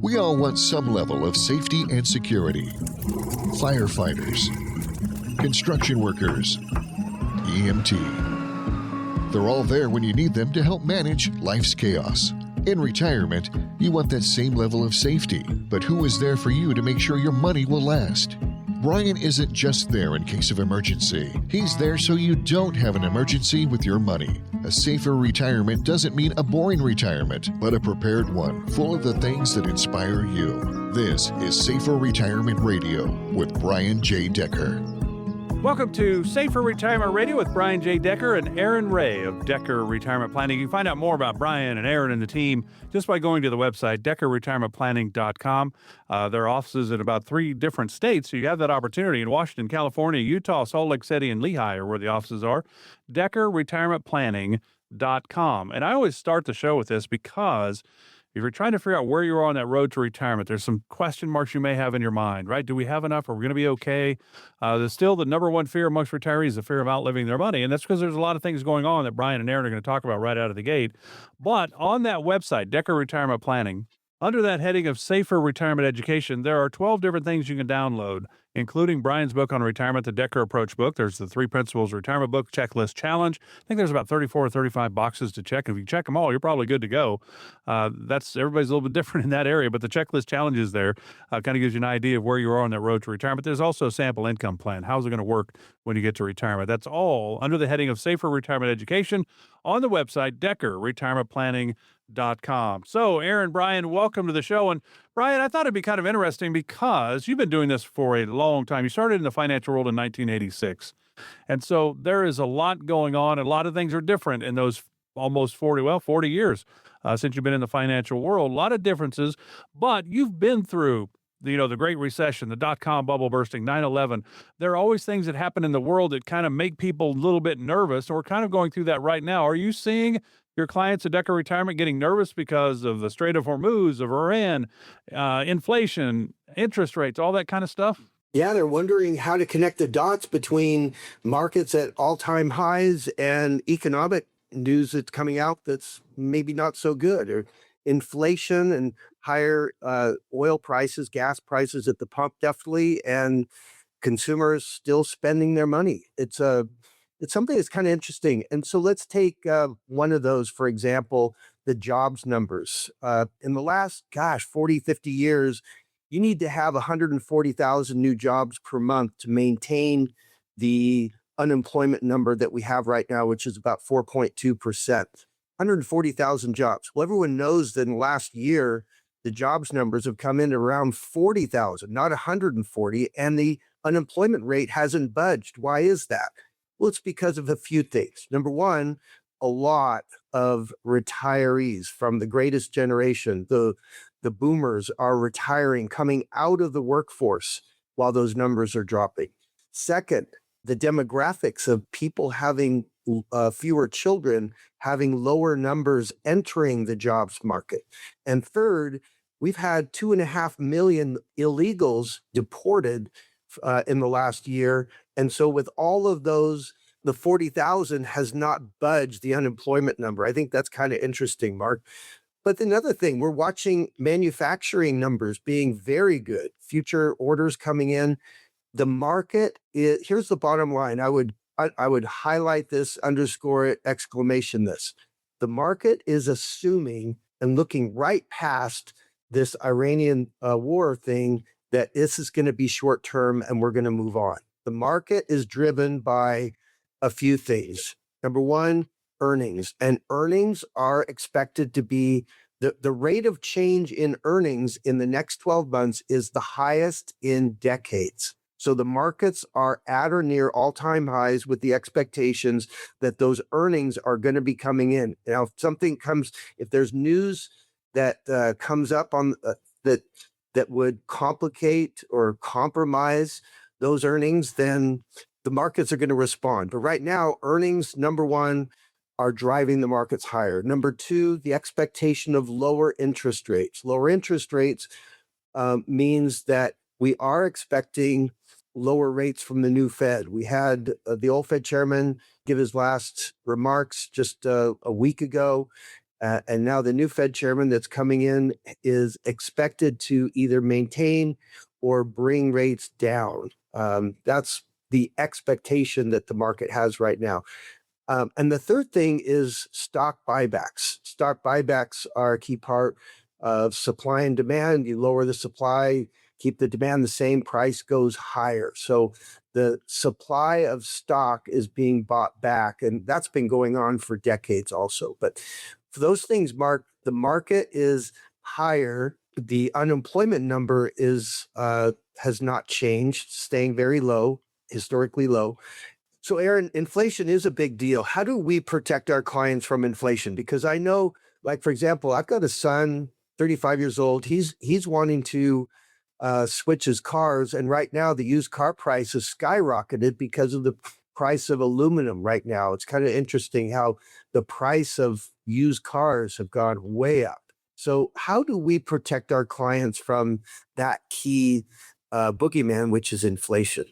We all want some level of safety and security. Firefighters, construction workers, EMT. They're all there when you need them to help manage life's chaos. In retirement, you want that same level of safety, but who is there for you to make sure your money will last? Brian isn't just there in case of emergency. He's there so you don't have an emergency with your money. A safer retirement doesn't mean a boring retirement, but a prepared one, full of the things that inspire you. This is Safer Retirement Radio with Brian J. Decker. Welcome to Safer Retirement Radio with Brian J. Decker and Arrin Wray of Decker Retirement Planning. You can find out more about Brian and Arrin and the team just by going to the website, deckerretirementplanning.com. There are offices in about 3 different states, so you have that opportunity in Washington, California, Utah, Salt Lake City, and Lehigh are where the offices are. deckerretirementplanning.com. And I always start the show with this because if you're trying to figure out where you are on that road to retirement, there's some question marks you may have in your mind, right? Do we have enough? Are we going to be okay? There's still the number one fear amongst retirees, the fear of outliving their money. And that's because there's a lot of things going on that Brian and Arrin are going to talk about right out of the gate. But on that website, Decker Retirement Planning, under that heading of Safer Retirement Education, there are 12 different things you can download, including Brian's book on retirement, the Decker Approach book. There's the 3 Principles Retirement Book Checklist Challenge. I think there's about 34 or 35 boxes to check. If you check them all, you're probably good to go. Everybody's a little bit different in that area, but the checklist challenge is there. Kind of gives you an idea of where you are on that road to retirement. There's also a sample income plan. How's it going to work when you get to retirement? That's all under the heading of Safer Retirement Education on the website, deckerretirementplanning.com. So, Arrin, Brian, welcome to the show. And Brian, I thought it'd be kind of interesting because you've been doing this for a long time. You started in the financial world in 1986. And so there is a lot going on. A lot of things are different in those almost 40 years since you've been in the financial world. A lot of differences, but you've been through the Great Recession, the dot-com bubble bursting, 9/11. There are always things that happen in the world that kind of make people a little bit nervous. And we're kind of going through that right now. Are you seeing your clients at Decker Retirement getting nervous because of the Strait of Hormuz, of Iran, inflation, interest rates, all that kind of stuff? Yeah, they're wondering how to connect the dots between markets at all-time highs and economic news that's coming out that's maybe not so good, or inflation and higher oil prices, gas prices at the pump, definitely, and consumers still spending their money. It's something that's kind of interesting. And so let's take one of those, for example, the jobs numbers. In the last, 40, 50 years, you need to have 140,000 new jobs per month to maintain the unemployment number that we have right now, which is about 4.2%. 140,000 jobs. Well, everyone knows that in the last year, the jobs numbers have come in around 40,000, not 140, and the unemployment rate hasn't budged. Why is that? Well, it's because of a few things. Number one, a lot of retirees from the greatest generation, the boomers, are retiring, coming out of the workforce while those numbers are dropping. Second, the demographics of people having fewer children, having lower numbers entering the jobs market. And third, we've had 2.5 million illegals deported in the last year. And so with all of those, the 40,000 has not budged the unemployment number. I think that's kind of interesting, Mark. But another thing, we're watching manufacturing numbers being very good, future orders coming in. The market is, here's the bottom line. I would highlight this, underscore it, exclamation this. The market is assuming and looking right past this Iranian war thing that this is going to be short term and we're going to move on. The market is driven by a few things. Number one, earnings. And earnings are expected to be, the rate of change in earnings in the next 12 months is the highest in decades. So the markets are at or near all-time highs with the expectations that those earnings are going to be coming in. Now, if there's news that comes up on that would complicate or compromise those earnings, then the markets are going to respond. But right now, earnings, number one, are driving the markets higher. Number two, the expectation of lower interest rates. Lower interest rates means that we are expecting lower rates from the new Fed. We had the old Fed chairman give his last remarks just a week ago, And now the new Fed chairman that's coming in is expected to either maintain or bring rates down. That's the expectation that the market has right now. And the third thing is stock buybacks. Stock buybacks are a key part of supply and demand. You lower the supply, keep the demand the same, price goes higher. So the supply of stock is being bought back, and that's been going on for decades also. But for those things, Mark, the market is higher. The unemployment number is has not changed, staying very low, historically low. So, Arrin, inflation is a big deal. How do we protect our clients from inflation? Because I know, like for example, I've got a son, 35 years old. He's wanting to switch his cars, and right now the used car price has skyrocketed because of the price of aluminum. Right now, it's kind of interesting how the price of used cars have gone way up. So, how do we protect our clients from that key boogeyman, which is inflation?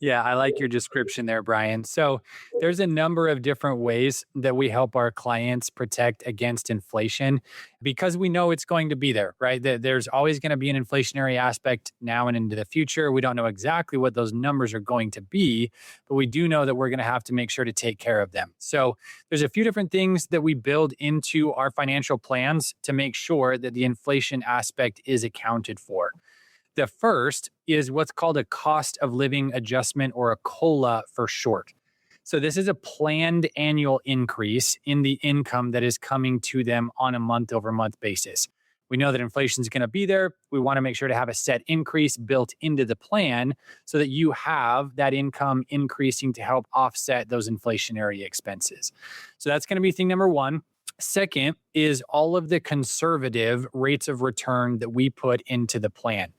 Yeah, I like your description there, Brian. So there's a number of different ways that we help our clients protect against inflation because we know it's going to be there, right? There's always going to be an inflationary aspect now and into the future. We don't know exactly what those numbers are going to be, but we do know that we're going to have to make sure to take care of them. So there's a few different things that we build into our financial plans to make sure that the inflation aspect is accounted for. The first is what's called a cost of living adjustment, or a COLA for short. So this is a planned annual increase in the income that is coming to them on a month over month basis. We know that inflation is going to be there. We want to make sure to have a set increase built into the plan so that you have that income increasing to help offset those inflationary expenses. So that's going to be thing number one. Second is all of the conservative rates of return that we put into the plan.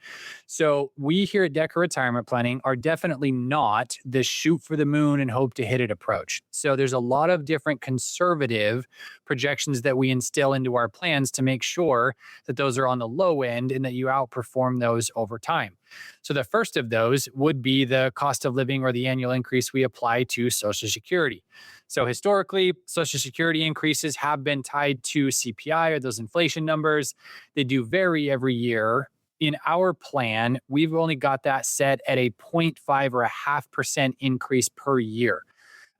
So we here at Decker Retirement Planning are definitely not the shoot for the moon and hope to hit it approach. So there's a lot of different conservative projections that we instill into our plans to make sure that those are on the low end and that you outperform those over time. So the first of those would be the cost of living, or the annual increase we apply to Social Security. So historically, Social Security increases have been tied to CPI, or those inflation numbers. They do vary every year. In our plan, we've only got that set at a 0.5 or a 0.5% increase per year.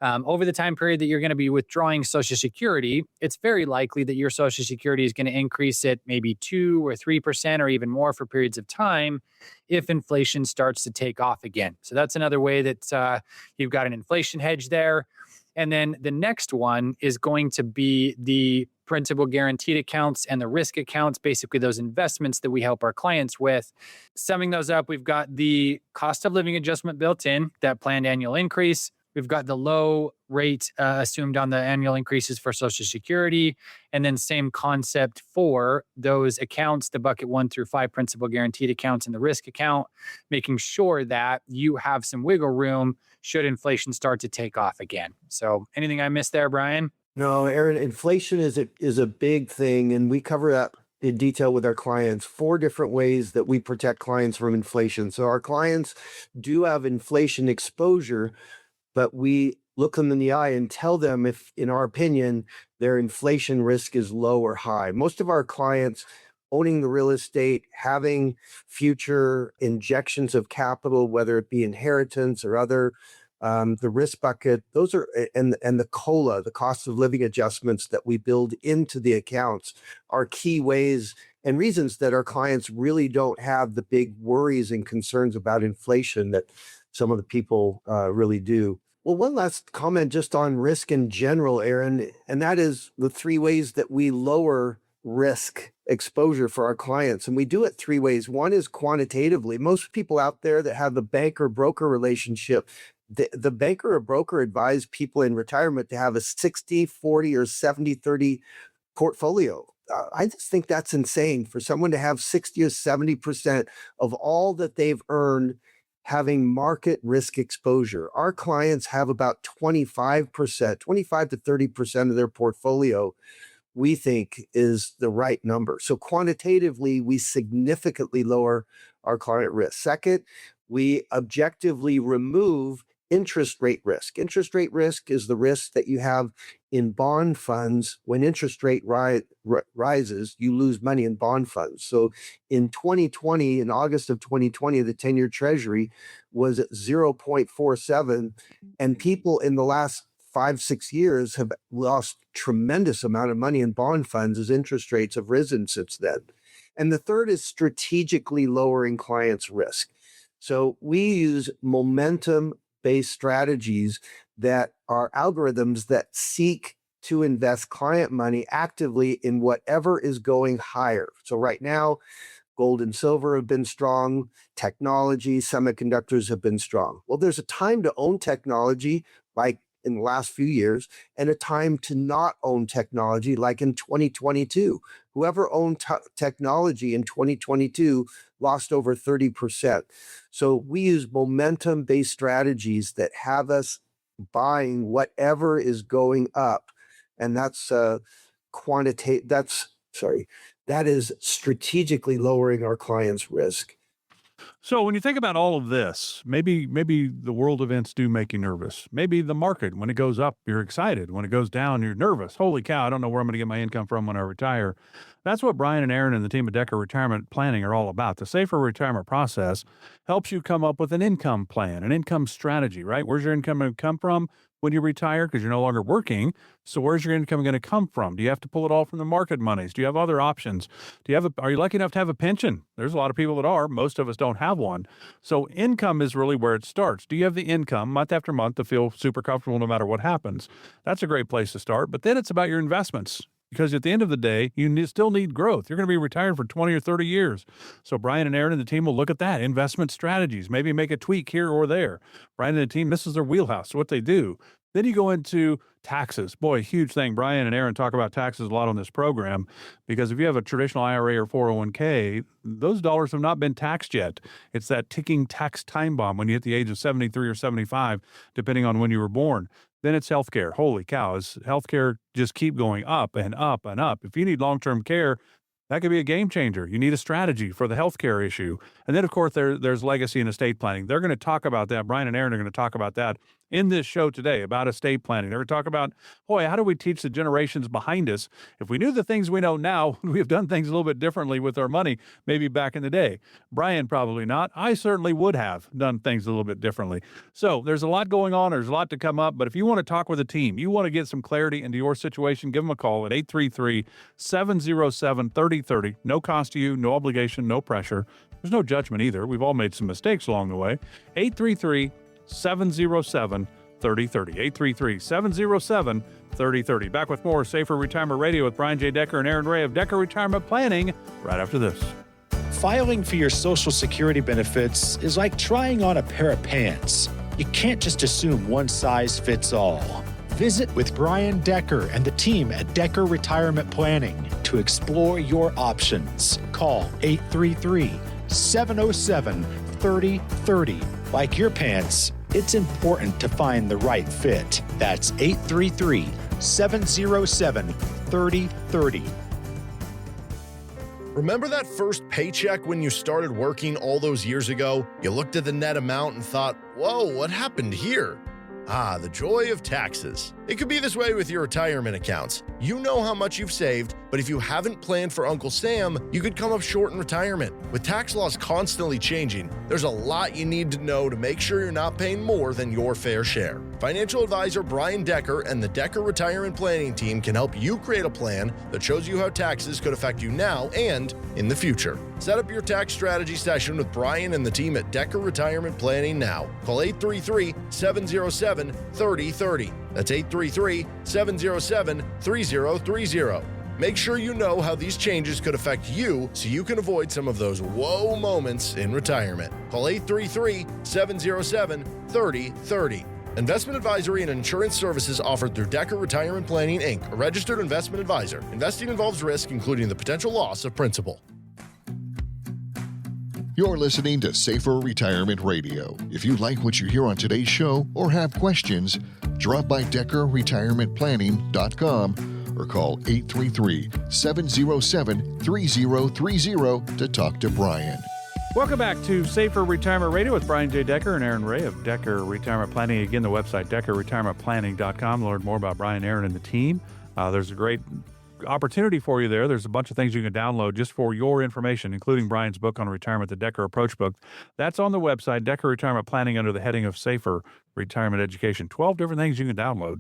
Over the time period that you're going to be withdrawing Social Security, it's very likely that your Social Security is going to increase at maybe 2 or 3% or even more for periods of time if inflation starts to take off again. So that's another way that you've got an inflation hedge there. And then the next one is going to be the principal guaranteed accounts and the risk accounts, basically those investments that we help our clients with. Summing those up, we've got the cost of living adjustment built in, that planned annual increase. We've got the low rate assumed on the annual increases for Social Security. And then same concept for those accounts, the bucket 1 through 5 principal guaranteed accounts and the risk account, making sure that you have some wiggle room should inflation start to take off again. So anything I missed there, Brian? No, Arrin, inflation is a big thing, and we cover that in detail with our clients. 4 different ways that we protect clients from inflation. So our clients do have inflation exposure, but we look them in the eye and tell them if, in our opinion, their inflation risk is low or high. Most of our clients owning the real estate, having future injections of capital, whether it be inheritance or other, the risk bucket, those are, and the COLA, the cost of living adjustments that we build into the accounts, are key ways and reasons that our clients really don't have the big worries and concerns about inflation that some of the people really do. Well, one last comment just on risk in general, Arrin, and that is the 3 ways that we lower risk exposure for our clients. And we do it 3 ways. One is quantitatively. Most people out there that have the banker broker relationship, the banker or broker advise people in retirement to have a 60-40 or 70-30 portfolio. I just think that's insane for someone to have 60 or 70% of all that they've earned having market risk exposure. Our clients have about 25%, 25 to 30% of their portfolio we think is the right number. So quantitatively, we significantly lower our client risk. Second, we objectively remove interest rate risk. Interest rate risk is the risk that you have in bond funds. When interest rate rises, you lose money in bond funds. So in 2020, in August of 2020, the 10-year Treasury was at 0.47, and people in the last 5-6 years have lost tremendous amount of money in bond funds as interest rates have risen since then. And the third is strategically lowering clients' risk. So we use momentum-based strategies that are algorithms that seek to invest client money actively in whatever is going higher. So right now, gold and silver have been strong, technology, semiconductors have been strong. Well, there's a time to own technology, like in the last few years, and a time to not own technology, like in 2022. Whoever owned technology in 2022 lost over 30%. So we use momentum-based strategies that have us buying whatever is going up, and that's that is strategically lowering our clients' risk. So when you think about all of this, maybe the world events do make you nervous. Maybe the market, when it goes up, you're excited. When it goes down, you're nervous. Holy cow, I don't know where I'm going to get my income from when I retire. That's what Brian and Arrin and the team at Decker Retirement Planning are all about. The Safer Retirement process helps you come up with an income plan, an income strategy, right? Where's your income going to come from when you retire? Because you're no longer working. So where's your income going to come from? Do you have to pull it all from the market monies? Do you have other options? Are you lucky enough to have a pension? There's a lot of people that are. Most of us don't have one. So income is really where it starts. Do you have the income month after month to feel super comfortable no matter what happens? That's a great place to start. But then it's about your investments. Because at the end of the day, you still need growth. You're going to be retired for 20 or 30 years. So Brian and Arrin and the team will look at that, investment strategies, maybe make a tweak here or there. Brian and the team, this is their wheelhouse, what they do. Then you go into taxes. Boy, huge thing. Brian and Arrin talk about taxes a lot on this program, because if you have a traditional IRA or 401k, those dollars have not been taxed yet. It's that ticking tax time bomb when you hit the age of 73 or 75, depending on when you were born. Then it's healthcare. Holy cow, is healthcare just keep going up and up and up. If you need long-term care, that could be a game changer. You need a strategy for the healthcare issue. And then, of course, there's legacy and estate planning. They're going to talk about that. Brian and Arrin are going to talk about that in this show today about estate planning. They're going to talk about, boy, how do we teach the generations behind us? If we knew the things we know now, we have done things a little bit differently with our money, maybe back in the day. Brian, probably not. I certainly would have done things a little bit differently. So there's a lot going on. There's a lot to come up. But if you want to talk with a team, you want to get some clarity into your situation, give them a call at 833-707-3030. No cost to you, no obligation, no pressure. There's no judgment either. We've all made some mistakes along the way. 833-707-3030. 833-707-3030. Back with more Safer Retirement Radio with Brian J. Decker and Arrin Wray of Decker Retirement Planning right after this. Filing for your Social Security benefits is like trying on a pair of pants. You can't just assume one size fits all. Visit with Brian Decker and the team at Decker Retirement Planning to explore your options. Call 833-707-3030. Like your pants, it's important to find the right fit. That's 833-707-3030. Remember that first paycheck when you started working all those years ago? You looked at the net amount and thought, whoa, what happened here? Ah, the joy of taxes. It could be this way with your retirement accounts. You know how much you've saved, but if you haven't planned for Uncle Sam, you could come up short in retirement. With tax laws constantly changing, there's a lot you need to know to make sure you're not paying more than your fair share. Financial advisor Brian Decker and the Decker Retirement Planning team can help you create a plan that shows you how taxes could affect you now and in the future. Set up your tax strategy session with Brian and the team at Decker Retirement Planning now. Call 833-707-3030. That's 833-707-3030. Make sure you know how these changes could affect you so you can avoid some of those whoa moments in retirement. Call 833-707-3030. Investment advisory and insurance services offered through Decker Retirement Planning, Inc., a registered investment advisor. Investing involves risk, including the potential loss of principal. You're listening to Safer Retirement Radio. If you like what you hear on today's show or have questions, drop by DeckerRetirementPlanning.com or call 833-707-3030 to talk to Brian. Welcome back to Safer Retirement Radio with Brian J. Decker and Arrin Wray of Decker Retirement Planning. Again, the website, deckerretirementplanning.com. Learn more about Brian, Arrin, and the team. There's a great opportunity for you there. There's a bunch of things you can download just for your information, including Brian's book on retirement, the Decker Approach book. That's on the website, Decker Retirement Planning, under the heading of Safer Retirement Education. 12 different things you can download.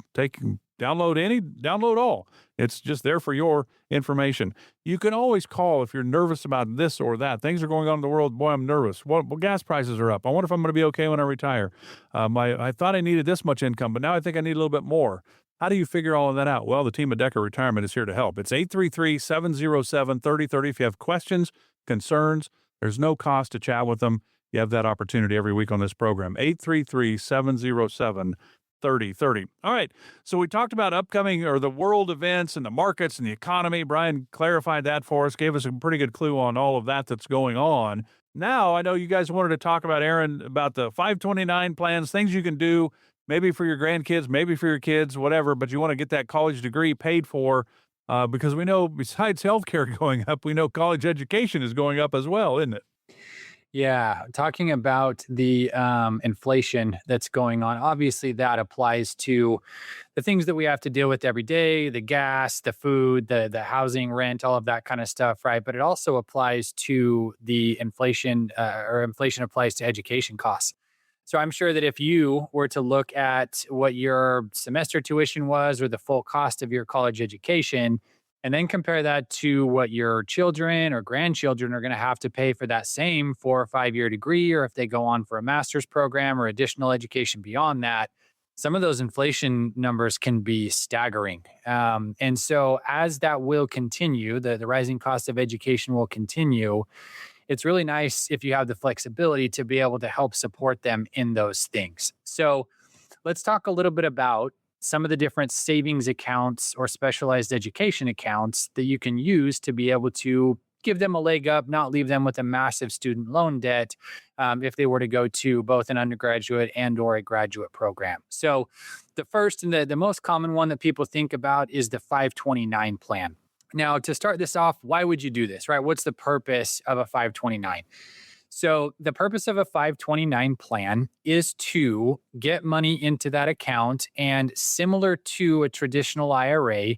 Download all. It's just there for your information. You can always call if you're nervous about this or that. Things are going on in the world. Boy, I'm nervous. Well, gas prices are up. I wonder if I'm going to be okay when I retire. I thought I needed this much income, but now I think I need a little bit more. How do you figure all of that out? Well, the team at Decker Retirement is here to help. It's 833-707-3030. If you have questions, concerns, there's no cost to chat with them. You have that opportunity every week on this program. 833-707-3030. All right. So we talked about the world events and the markets and the economy. Brian clarified that for us, gave us a pretty good clue on all of that's going on. Now, I know you guys wanted to talk about, Arrin, about the 529 plans, things you can do, maybe for your grandkids, maybe for your kids, whatever, but you want to get that college degree paid for because we know besides healthcare going up, we know college education is going up as well, isn't it? Yeah, talking about the inflation that's going on, obviously that applies to the things that we have to deal with every day, the gas, the food, the housing, rent, all of that kind of stuff, right? But it also applies to the inflation applies to education costs. So I'm sure that if you were to look at what your semester tuition was or the full cost of your college education, and then compare that to what your children or grandchildren are going to have to pay for that same 4 or 5 year degree, or if they go on for a master's program or additional education beyond that, some of those inflation numbers can be staggering. And so as that will continue, the rising cost of education will continue. It's really nice if you have the flexibility to be able to help support them in those things. So let's talk a little bit about some of the different savings accounts or specialized education accounts that you can use to be able to give them a leg up, not leave them with a massive student loan debt if they were to go to both an undergraduate and or a graduate program. So the first and the most common one that people think about is the 529 plan. Now, to start this off, why would you do this, right? What's the purpose of a 529? So the purpose of a 529 plan is to get money into that account and, similar to a traditional IRA,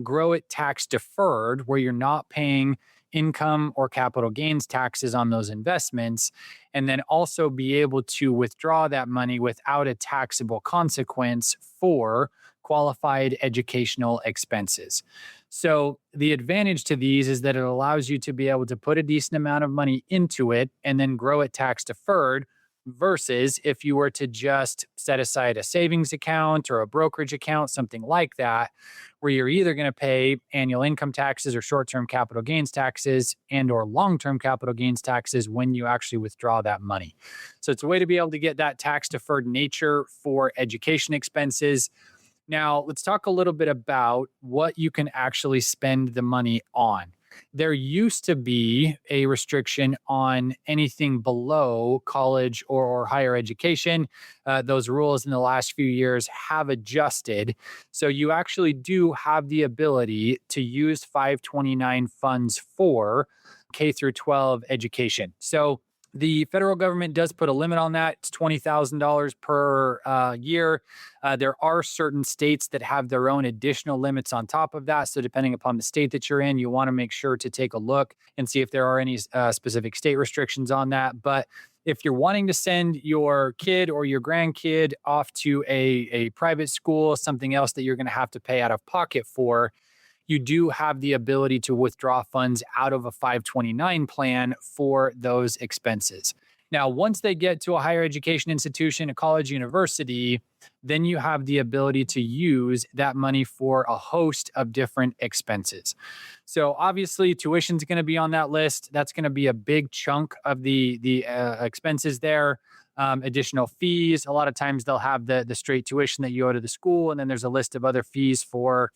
grow it tax deferred, where you're not paying income or capital gains taxes on those investments, and then also be able to withdraw that money without a taxable consequence for qualified educational expenses. So the advantage to these is that it allows you to be able to put a decent amount of money into it and then grow it tax deferred, versus if you were to just set aside a savings account or a brokerage account, something like that, where you're either going to pay annual income taxes or short-term capital gains taxes and or long-term capital gains taxes when you actually withdraw that money. So it's a way to be able to get that tax deferred nature for education expenses. Now, let's talk a little bit about what you can actually spend the money on. There used to be a restriction on anything below college or higher education. Those rules in the last few years have adjusted. So you actually do have the ability to use 529 funds for K through 12 education. So the federal government does put a limit on that. It's $20,000 per year. There are certain states that have their own additional limits on top of that. So depending upon the state that you're in, you want to make sure to take a look and see if there are any specific state restrictions on that. But if you're wanting to send your kid or your grandkid off to a private school, something else that you're going to have to pay out of pocket for, you do have the ability to withdraw funds out of a 529 plan for those expenses. Now, once they get to a higher education institution, a college, university, then you have the ability to use that money for a host of different expenses. So obviously, tuition is going to be on that list. That's going to be a big chunk of the expenses there. Additional fees. A lot of times they'll have the straight tuition that you owe to the school, and then there's a list of other fees for,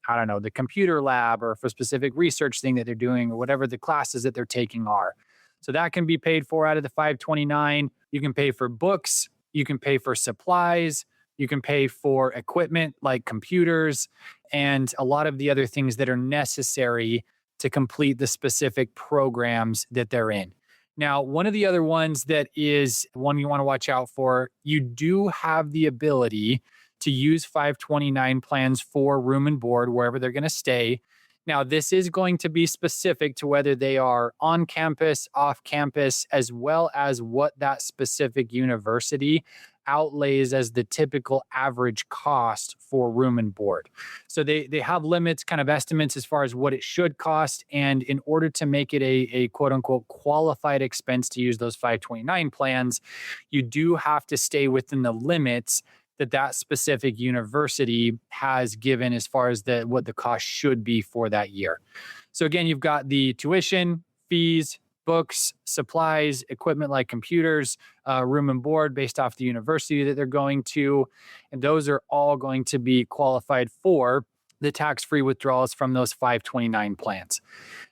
I don't know, the computer lab or for specific research thing that they're doing or whatever the classes that they're taking are. So that can be paid for out of the 529. You can pay for books. You can pay for supplies. You can pay for equipment like computers and a lot of the other things that are necessary to complete the specific programs that they're in. Now, one of the other ones that is one you want to watch out for, you do have the ability to use 529 plans for room and board wherever they're going to stay. Now, this is going to be specific to whether they are on campus, off campus, as well as what that specific university outlays as the typical average cost for room and board. So they have limits, kind of estimates as far as what it should cost. And in order to make it a quote unquote qualified expense to use those 529 plans, you do have to stay within the limits that specific university has given as far as what the cost should be for that year. So again, you've got the tuition, fees, books, supplies, equipment like computers, room and board based off the university that they're going to. And those are all going to be qualified for the tax-free withdrawals from those 529 plans.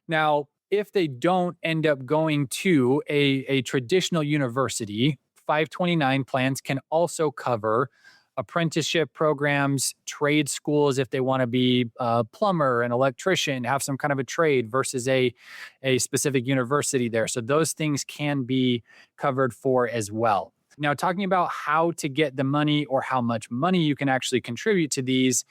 Now, if they don't end up going to a traditional university, 529 plans can also cover apprenticeship programs, trade schools if they want to be a plumber, an electrician, have some kind of a trade versus a specific university there. So those things can be covered for as well. Now, talking about how to get the money or how much money you can actually contribute to these,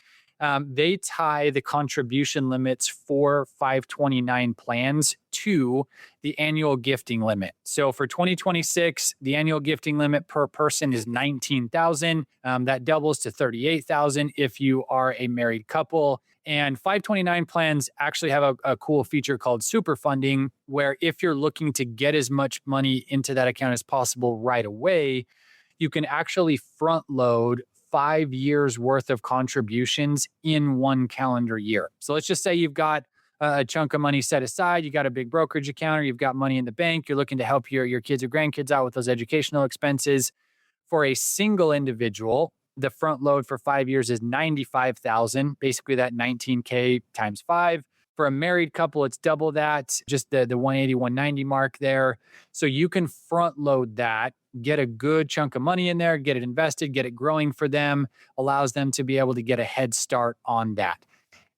they tie the contribution limits for 529 plans to the annual gifting limit. So for 2026, the annual gifting limit per person is $19,000. That doubles to $38,000 if you are a married couple. And 529 plans actually have a cool feature called super funding, where if you're looking to get as much money into that account as possible right away, you can actually front load 5 years worth of contributions in one calendar year. So let's just say you've got a chunk of money set aside, you got a big brokerage account, or you've got money in the bank, you're looking to help your kids or grandkids out with those educational expenses. For a single individual, the front load for 5 years is $95,000, basically that $19K times 5. For a married couple, it's double that, just the 180, 190 mark there. So you can front load that, get a good chunk of money in there, get it invested, get it growing for them, allows them to be able to get a head start on that.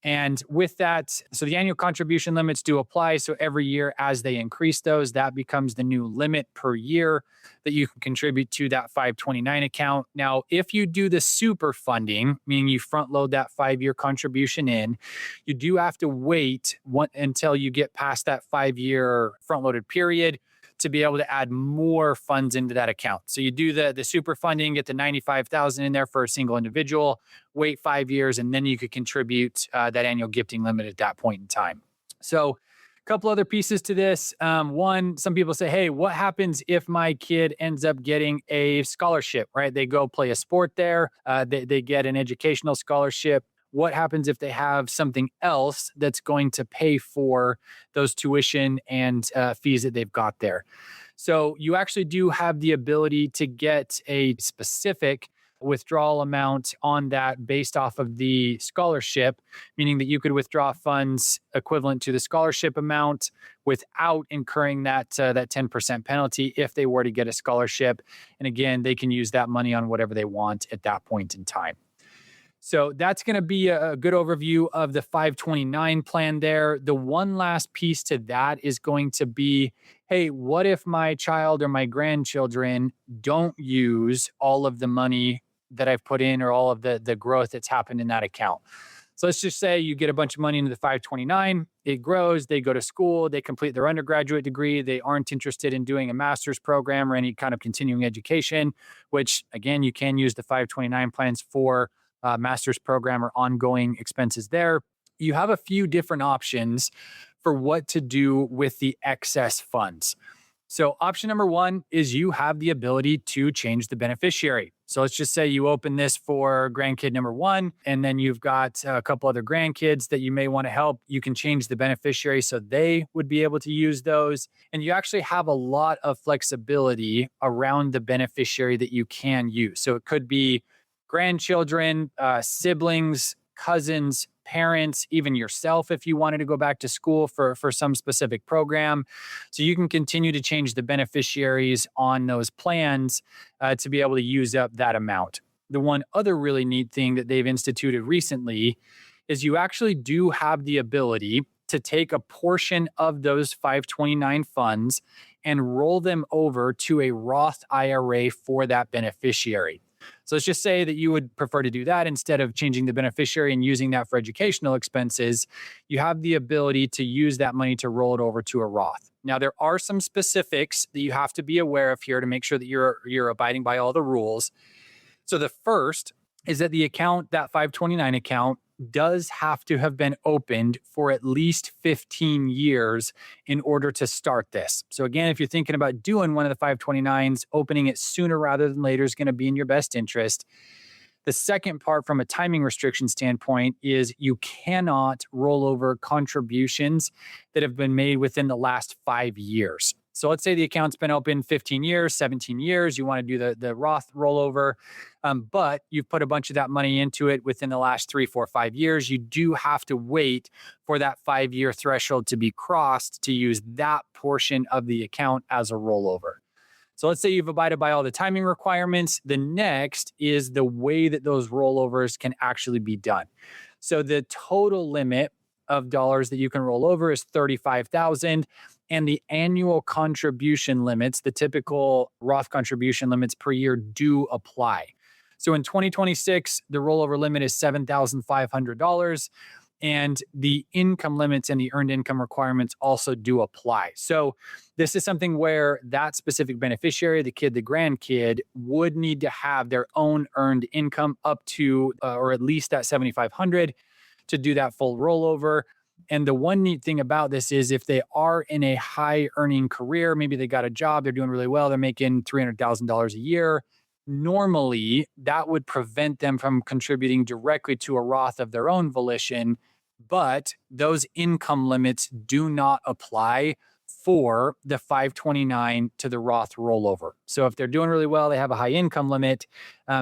And with that, so the annual contribution limits do apply. So every year as they increase those, that becomes the new limit per year that you can contribute to that 529 account. Now, if you do the super funding, meaning you front load that 5-year contribution in, you do have to wait until you get past that 5-year front loaded period to be able to add more funds into that account. So you do the super funding, get the $95,000 in there for a single individual, wait 5 years, and then you could contribute that annual gifting limit at that point in time. So a couple other pieces to this. One, some people say, hey, what happens if my kid ends up getting a scholarship, right? They go play a sport there. They get an educational scholarship. What happens if they have something else that's going to pay for those tuition and fees that they've got there? So you actually do have the ability to get a specific withdrawal amount on that based off of the scholarship, meaning that you could withdraw funds equivalent to the scholarship amount without incurring that 10% penalty if they were to get a scholarship. And again, they can use that money on whatever they want at that point in time. So that's going to be a good overview of the 529 plan there. The one last piece to that is going to be, hey, what if my child or my grandchildren don't use all of the money that I've put in or all of the growth that's happened in that account? So let's just say you get a bunch of money into the 529, it grows, they go to school, they complete their undergraduate degree, they aren't interested in doing a master's program or any kind of continuing education, which again, you can use the 529 plans for master's program or ongoing expenses there. You have a few different options for what to do with the excess funds. So option number one is you have the ability to change the beneficiary. So let's just say you open this for grandkid number one, and then you've got a couple other grandkids that you may want to help. You can change the beneficiary so they would be able to use those. And you actually have a lot of flexibility around the beneficiary that you can use. So it could be grandchildren, siblings, cousins, parents, even yourself if you wanted to go back to school for some specific program. So you can continue to change the beneficiaries on those plans to be able to use up that amount. The one other really neat thing that they've instituted recently is you actually do have the ability to take a portion of those 529 funds and roll them over to a Roth IRA for that beneficiary. So let's just say that you would prefer to do that instead of changing the beneficiary and using that for educational expenses. You have the ability to use that money to roll it over to a Roth. Now, there are some specifics that you have to be aware of here to make sure that you're abiding by all the rules. So the first is that the account, that 529 account, does have to have been opened for at least 15 years in order to start this. So again, if you're thinking about doing one of the 529s, opening it sooner rather than later is going to be in your best interest. The second part from a timing restriction standpoint is you cannot roll over contributions that have been made within the last 5 years. So let's say the account's been open 15 years, 17 years. You want to do the Roth rollover, but you've put a bunch of that money into it within the last 3, 4, 5 years. You do have to wait for that 5-year threshold to be crossed to use that portion of the account as a rollover. So let's say you've abided by all the timing requirements. The next is the way that those rollovers can actually be done. So the total limit of dollars that you can roll over is $35,000. And the annual contribution limits, the typical Roth contribution limits per year, do apply. So in 2026, the rollover limit is $7,500. And the income limits and the earned income requirements also do apply. So this is something where that specific beneficiary, the kid, the grandkid, would need to have their own earned income up to, or at least that $7,500 to do that full rollover. And the one neat thing about this is if they are in a high earning career, maybe they got a job, they're doing really well, they're making $300,000 a year. Normally, that would prevent them from contributing directly to a Roth of their own volition, but those income limits do not apply for the 529 to the Roth rollover. So if they're doing really well, they have a high income limit,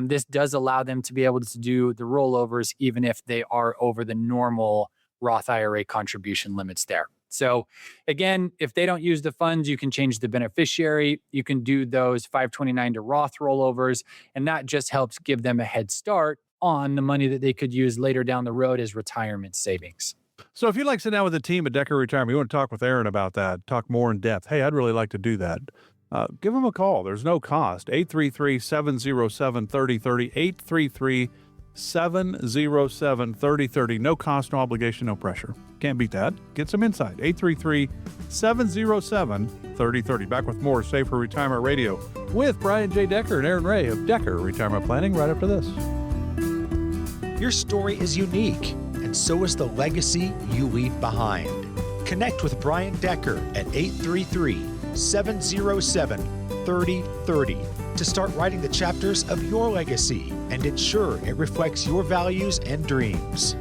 this does allow them to be able to do the rollovers even if they are over the normal Roth IRA contribution limits there. So again, if they don't use the funds, you can change the beneficiary. You can do those 529 to Roth rollovers, and that just helps give them a head start on the money that they could use later down the road as retirement savings. So if you'd like to sit down with the team at Decker Retirement, you want to talk with Arrin about that, talk more in depth. Hey, I'd really like to do that. Give them a call. There's no cost. 833-707-3030, 833-707-3030. No cost, no obligation, no pressure. Can't beat that. Get some insight. 833-707-3030. Back with more Safer Retirement Radio with Brian J. Decker and Arrin Wray of Decker Retirement Planning right after this. Your story is unique, and so is the legacy you leave behind. Connect with Brian Decker at 833-707-3030 to start writing the chapters of your legacy and ensure it reflects your values and dreams.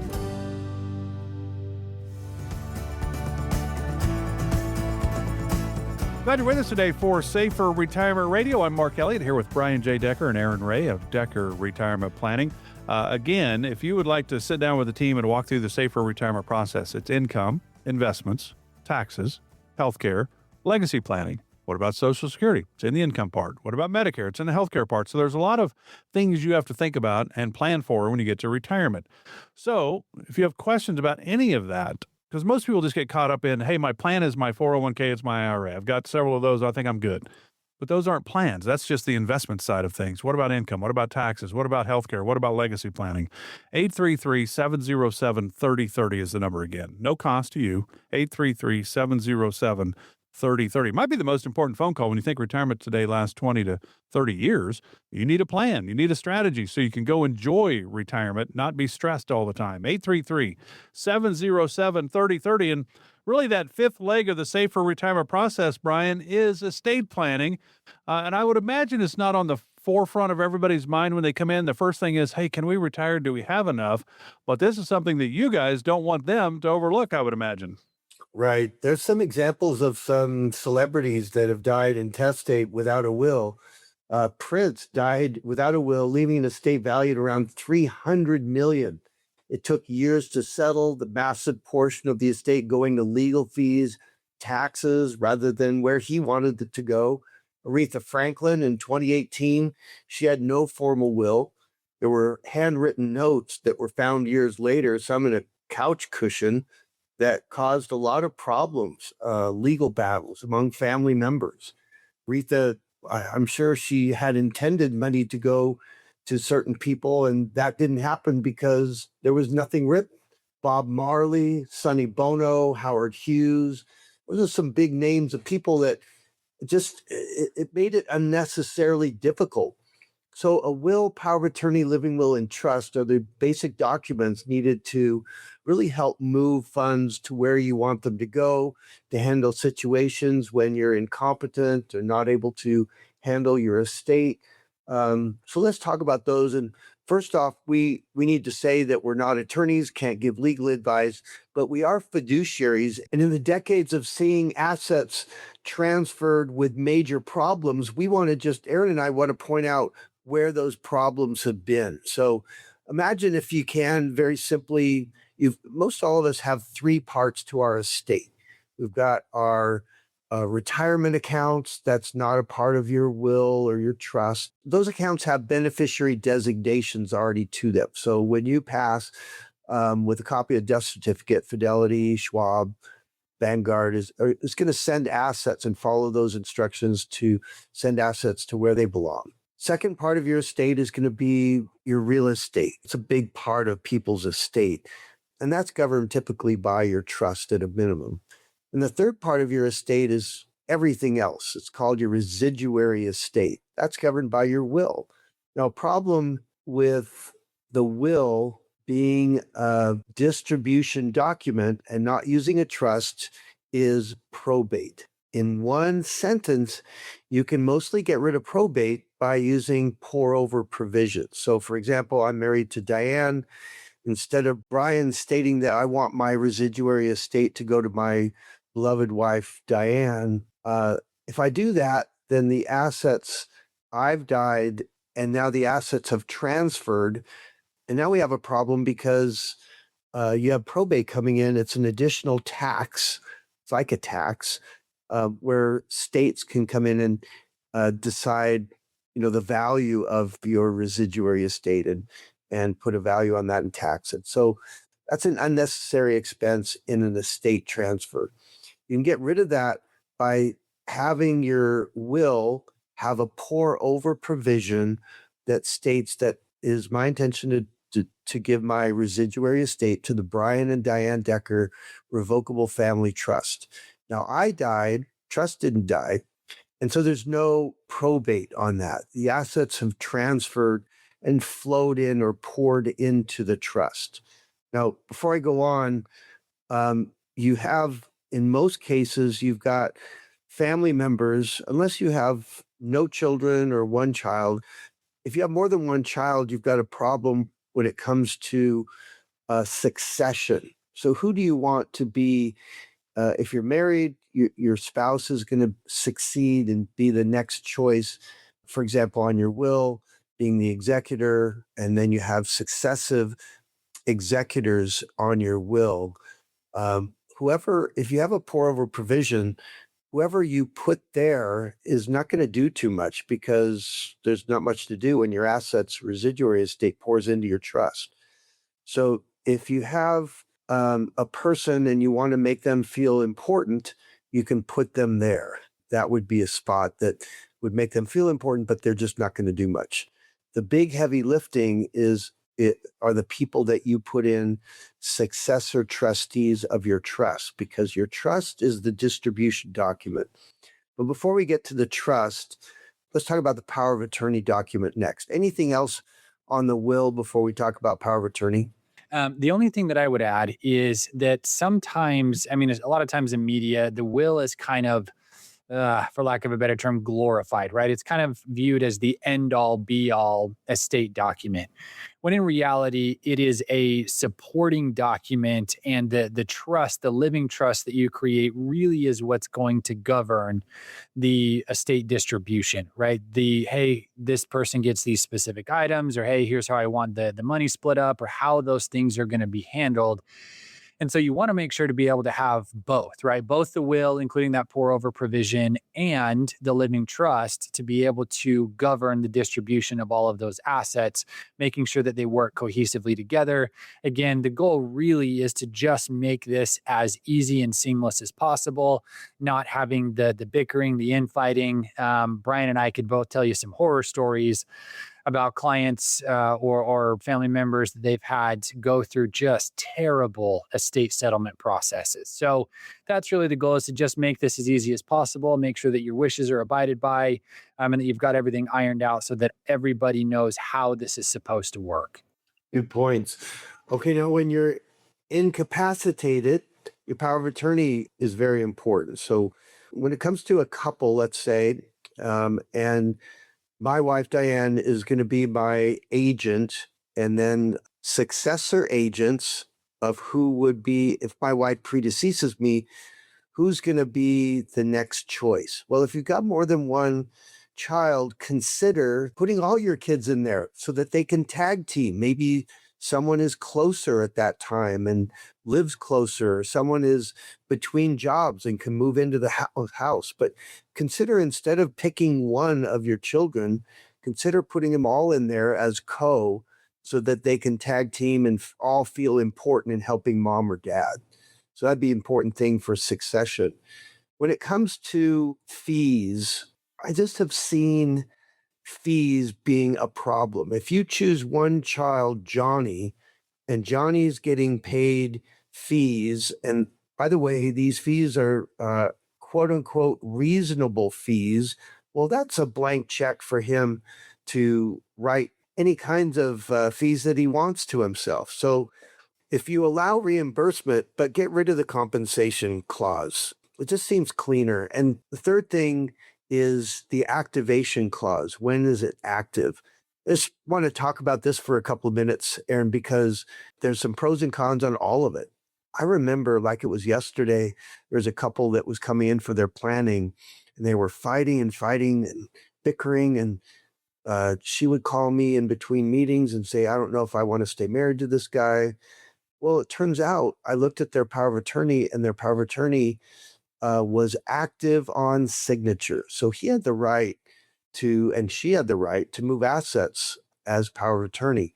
Glad you're with us today for Safer Retirement Radio. I'm Mark Elliott here with Brian J. Decker and Arrin Wray of Decker Retirement Planning. Again, if you would like to sit down with the team and walk through the Safer Retirement process, it's income, investments, taxes, healthcare, legacy planning. What about Social Security? It's in the income part. What about Medicare? It's in the healthcare part. So there's a lot of things you have to think about and plan for when you get to retirement. So if you have questions about any of that, because most people just get caught up in, hey, my plan is my 401k, it's my IRA. I've got several of those. I think I'm good. But those aren't plans. That's just the investment side of things. What about income? What about taxes? What about healthcare? What about legacy planning? 833-707-3030 is the number again. No cost to you. 833-707-3030. Might be the most important phone call when you think retirement today lasts 20 to 30 years. You need a plan. You need a strategy so you can go enjoy retirement, not be stressed all the time. 833-707-3030. And really that fifth leg of the Safer Retirement process, Brian, is estate planning. And I would imagine it's not on the forefront of everybody's mind when they come in. The first thing is, hey, can we retire? Do we have enough? But this is something that you guys don't want them to overlook, I would imagine. Right. There's some examples of some celebrities that have died intestate without a will. Prince died without a will, leaving an estate valued around $300 million. It took years to settle, the massive portion of the estate going to legal fees, taxes, rather than where he wanted it to go. Aretha Franklin in 2018, she had no formal will. There were handwritten notes that were found years later, some in a couch cushion. that caused a lot of problems, legal battles among family members. Retha, I'm sure she had intended money to go to certain people, and that didn't happen because there was nothing written. Bob Marley, Sonny Bono, Howard Hughes. Those are some big names of people that just it made it unnecessarily difficult. So a will, power of attorney, living will, and trust are the basic documents needed to really help move funds to where you want them to go, to handle situations when you're incompetent or not able to handle your estate. So let's talk about those. And first off, we need to say that we're not attorneys, can't give legal advice, but we are fiduciaries. And in the decades of seeing assets transferred with major problems, Arrin and I want to point out where those problems have been. So imagine, if you can, very simply, most all of us have three parts to our estate. We've got our retirement accounts. That's not a part of your will or your trust. Those accounts have beneficiary designations already to them. So when you pass with a copy of death certificate, Fidelity, Schwab, Vanguard is going to send assets and follow those instructions to send assets to where they belong. Second part of your estate is going to be your real estate. It's a big part of people's estate, and that's governed typically by your trust at a minimum. And the third part of your estate is everything else. It's called your residuary estate. That's governed by your will. Now, a problem with the will being a distribution document and not using a trust is probate. In one sentence, you can mostly get rid of probate by using pour-over provisions. So, for example, I'm married to Diane. Instead of Brian stating that I want my residuary estate to go to my beloved wife, Diane, if I do that, then the assets, I've died, and now the assets have transferred. And now we have a problem because you have probate coming in. It's an additional tax. It's like a tax where states can come in and decide, the value of your residuary estate and put a value on that and tax it. So that's an unnecessary expense in an estate transfer. You can get rid of that by having your will have a pour-over provision that states that it is my intention to give my residuary estate to the Brian and Diane Decker Revocable Family Trust. Now, I died, trust didn't die, and so there's no probate on that. The assets have transferred and flowed in or poured into the trust. Now, before I go on, you have, in most cases, you've got family members, unless you have no children or one child. If you have more than one child, you've got a problem when it comes to succession. So who do you want to be? If you're married, your spouse is going to succeed and be the next choice. For example, on your will, being the executor, and then you have successive executors on your will. If you have a pour-over provision, whoever you put there is not going to do too much because there's not much to do when your assets, residuary estate, pours into your trust. So if you have a person and you want to make them feel important, you can put them there. That would be a spot that would make them feel important, but they're just not going to do much. The big heavy lifting are the people that you put in successor trustees of your trust, because your trust is the distribution document. But before we get to the trust, let's talk about the power of attorney document next. Anything else on the will before we talk about power of attorney? The only thing that I would add is that sometimes, a lot of times in media, the will is kind of, for lack of a better term, glorified, right? It's kind of viewed as the end-all, be-all estate document, when in reality, it is a supporting document, and the trust, the living trust that you create really is what's going to govern the estate distribution, right? Hey, this person gets these specific items, or hey, here's how I want the money split up, or how those things are going to be handled. And so you want to make sure to be able to have both, right? Both the will, including that pour over provision, and the living trust to be able to govern the distribution of all of those assets, making sure that they work cohesively together. Again, the goal really is to just make this as easy and seamless as possible, not having the bickering, the infighting. Brian and I could both tell you some horror stories about clients or family members that they've had to go through just terrible estate settlement processes. So that's really the goal, is to just make this as easy as possible, make sure that your wishes are abided by, and that you've got everything ironed out so that everybody knows how this is supposed to work. Good points. Okay, now when you're incapacitated, your power of attorney is very important. So when it comes to a couple, let's say, and my wife, Diane, is going to be my agent, and then successor agents of who would be, if my wife predeceases me, who's going to be the next choice? Well, if you've got more than one child, consider putting all your kids in there so that they can tag team. Maybe someone is closer at that time and lives closer, or someone is between jobs and can move into the house. But consider, instead of picking one of your children, consider putting them all in there as so that they can tag team and all feel important in helping mom or dad. So that'd be an important thing for succession. When it comes to fees, I just have seen fees being a problem. If you choose one child, Johnny, and Johnny's getting paid fees, and by the way, these fees are quote unquote reasonable fees, well, that's a blank check for him to write any kinds of fees that he wants to himself. So if you allow reimbursement, but get rid of the compensation clause, it just seems cleaner. And the third thing is the activation clause. When is it active? I just want to talk about this for a couple of minutes, Aaron, because there's some pros and cons on all of it. I remember, like it was yesterday, there was a couple that was coming in for their planning, and they were fighting and bickering, and she would call me in between meetings and say, I don't know if I want to stay married to this guy. Well, it turns out I looked at their power of attorney, and their power of attorney was active on signature. So he had the right to, and she had the right to move assets as power of attorney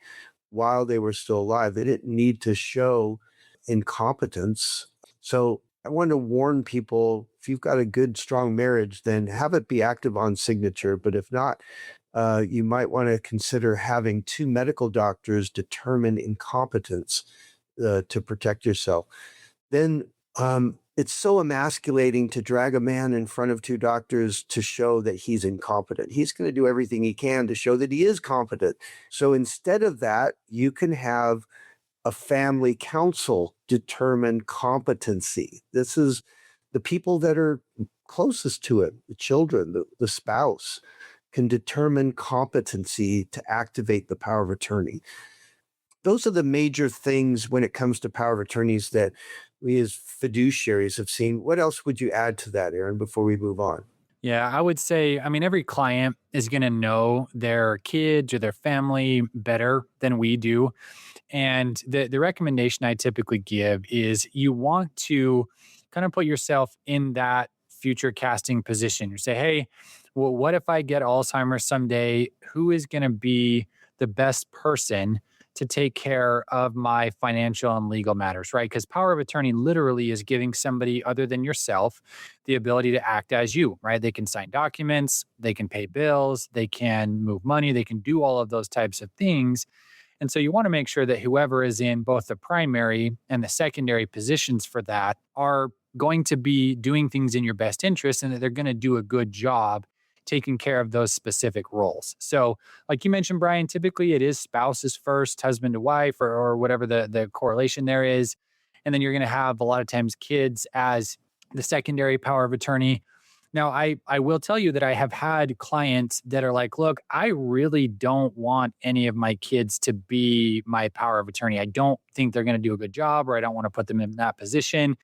while they were still alive. They didn't need to show incompetence. So I want to warn people, if you've got a good, strong marriage, then have it be active on signature. But if not, you might want to consider having two medical doctors determine incompetence to protect yourself. Then it's so emasculating to drag a man in front of two doctors to show that he's incompetent. He's going to do everything he can to show that he is competent. So instead of that, you can have a family council determine competency. This is the people that are closest to it, the children, the spouse, can determine competency to activate the power of attorney. Those are the major things when it comes to power of attorneys that we as fiduciaries have seen. What else would you add to that, Aaron, before we move on? Yeah, I would say, I mean, every client is going to know their kids or their family better than we do. And the recommendation I typically give is you want to kind of put yourself in that future casting position. You say, hey, well, what if I get Alzheimer's someday? Who is going to be the best person to take care of my financial and legal matters, right? Because power of attorney literally is giving somebody other than yourself the ability to act as you, right? They can sign documents, they can pay bills, they can move money, they can do all of those types of things. And so you want to make sure that whoever is in both the primary and the secondary positions for that are going to be doing things in your best interest, and that they're going to do a good job taking care of those specific roles. So like you mentioned, Brian, typically it is spouses first, husband to wife, or whatever the correlation there is. And then you're going to have a lot of times kids as the secondary power of attorney. Now, I will tell you that I have had clients that are like, look, I really don't want any of my kids to be my power of attorney. I don't think they're going to do a good job, or I don't want to put them in that position.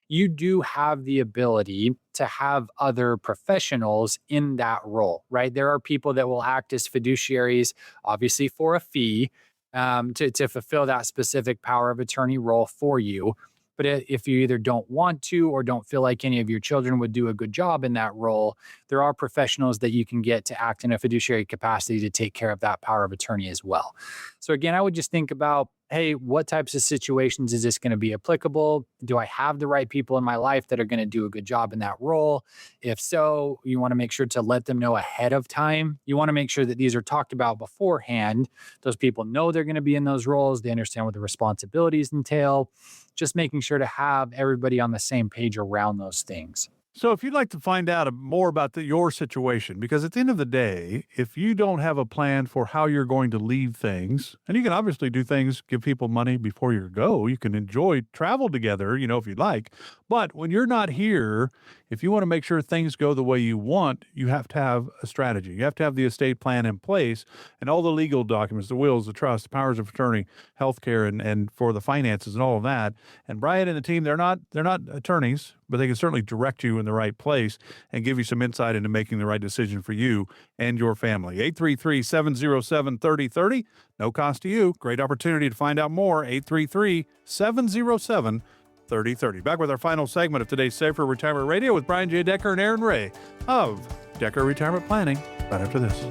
You do have the ability to have other professionals in that role, right? There are people that will act as fiduciaries, obviously for a fee, to fulfill that specific power of attorney role for you. But if you either don't want to or don't feel like any of your children would do a good job in that role, there are professionals that you can get to act in a fiduciary capacity to take care of that power of attorney as well. So again, I would just think about, hey, what types of situations is this going to be applicable? Do I have the right people in my life that are going to do a good job in that role? If so, you want to make sure to let them know ahead of time. You want to make sure that these are talked about beforehand. Those people know they're going to be in those roles. They understand what the responsibilities entail. Just making sure to have everybody on the same page around those things. So if you'd like to find out more about your situation, because at the end of the day, if you don't have a plan for how you're going to leave things, and you can obviously do things, give people money before you go, you can enjoy travel together, if you'd like. But when you're not here, if you want to make sure things go the way you want, you have to have a strategy. You have to have the estate plan in place and all the legal documents, the wills, the trust, the powers of attorney, healthcare, and for the finances and all of that. And Brian and the team, they're not attorneys, but they can certainly direct you in the right place and give you some insight into making the right decision for you and your family. 833-707-3030. No cost to you. Great opportunity to find out more. 833-707-3030. Back with our final segment of today's Safer Retirement Radio with Brian J. Decker and Arrin Wray of Decker Retirement Planning. Right after this.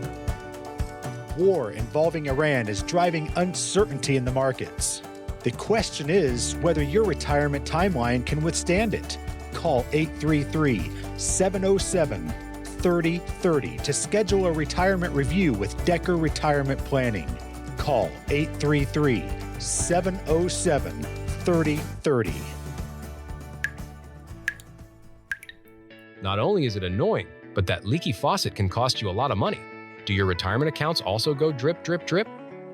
War involving Iran is driving uncertainty in the markets. The question is whether your retirement timeline can withstand it. Call 833-707-3030 to schedule a retirement review with Decker Retirement Planning. Call 833-707-3030. Not only is it annoying, but that leaky faucet can cost you a lot of money. Do your retirement accounts also go drip, drip, drip?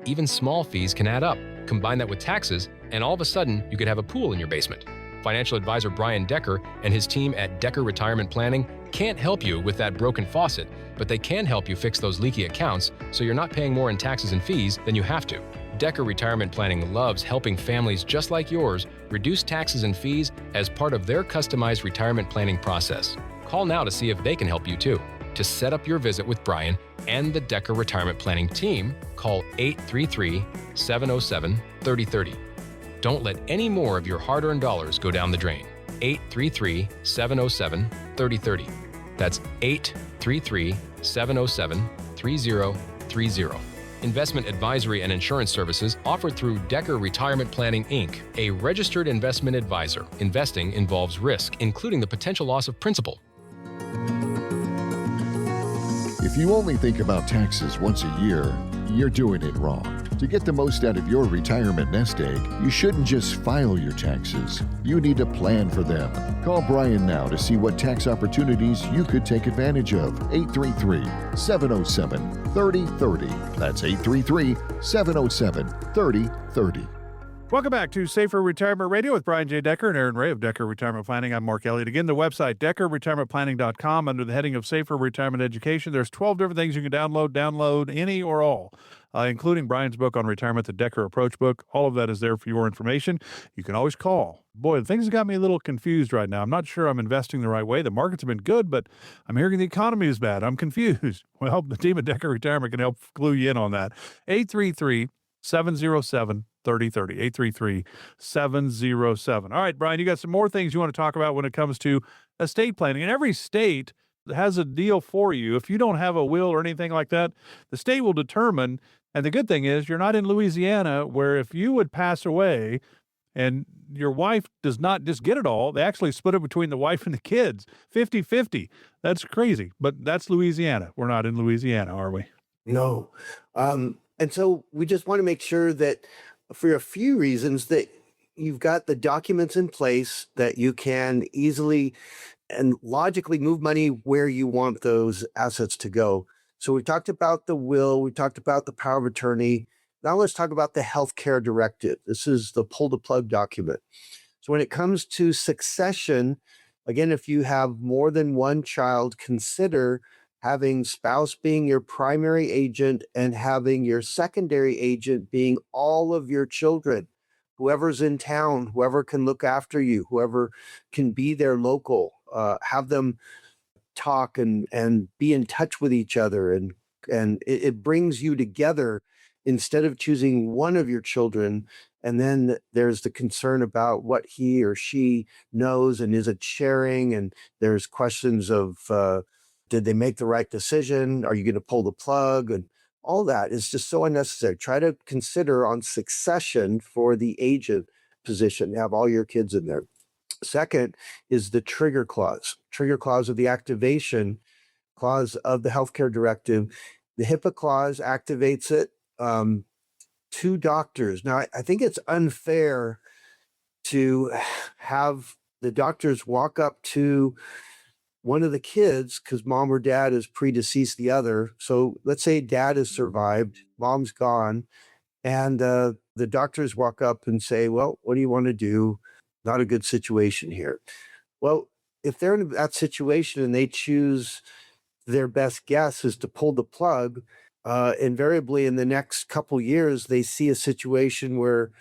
Even small fees can add up. Combine that with taxes, and all of a sudden, you could have a pool in your basement. Financial advisor Brian Decker and his team at Decker Retirement Planning can't help you with that broken faucet, but they can help you fix those leaky accounts so you're not paying more in taxes and fees than you have to. Decker Retirement Planning loves helping families just like yours reduce taxes and fees as part of their customized retirement planning process. Call now to see if they can help you too. To set up your visit with Brian and the Decker Retirement Planning team, call 833-707-3030. Don't let any more of your hard-earned dollars go down the drain. 833-707-3030. That's 833-707-3030. Investment advisory and insurance services offered through Decker Retirement Planning, Inc., a registered investment advisor. Investing involves risk, including the potential loss of principal. If you only think about taxes once a year, you're doing it wrong. To get the most out of your retirement nest egg, you shouldn't just file your taxes. You need a plan for them. Call Brian now to see what tax opportunities you could take advantage of. 833-707-3030. That's 833-707-3030. Welcome back to Safer Retirement Radio with Brian J. Decker and Arrin Wray of Decker Retirement Planning. I'm Mark Elliott. Again, the website, deckerretirementplanning.com. Under the heading of Safer Retirement Education, there's 12 different things you can download any or all, including Brian's book on retirement, the Decker Approach book. All of that is there for your information. You can always call. Boy, things have got me a little confused right now. I'm not sure I'm investing the right way. The markets have been good, but I'm hearing the economy is bad. I'm confused. Well, the team at Decker Retirement can help clue you in on that. 833-707-3030. 833-707. All right, Brian, you got some more things you want to talk about when it comes to estate planning. And every state has a deal for you. If you don't have a will or anything like that, the state will determine. And the good thing is you're not in Louisiana, where if you would pass away and your wife does not just get it all, they actually split it between the wife and the kids, 50-50. That's crazy. But that's Louisiana. We're not in Louisiana, are we? No. And so we just want to make sure that for a few reasons that you've got the documents in place that you can easily and logically move money where you want those assets to go. So we talked about the will, we talked about the power of attorney. Now let's talk about the healthcare directive. This is the pull the plug document. So when it comes to succession, again, if you have more than one child, consider having spouse being your primary agent and having your secondary agent being all of your children, whoever's in town, whoever can look after you, whoever can be there local, have them talk and be in touch with each other. And it brings you together instead of choosing one of your children, and then there's the concern about what he or she knows and isn't sharing, and there's questions of did they make the right decision? Are you going to pull the plug? And all that is just so unnecessary. Try to consider on succession for the agent position, have all your kids in there. Second is the trigger clause of the activation clause of the healthcare directive. The HIPAA clause activates it. Two doctors. Now, I think it's unfair to have the doctors walk up to one of the kids because mom or dad has predeceased the other. So let's say dad has survived, mom's gone, and the doctors walk up and say, well, what do you want to do? Not a good situation here. Well, if they're in that situation and they choose their best guess is to pull the plug, invariably in the next couple years, they see a situation where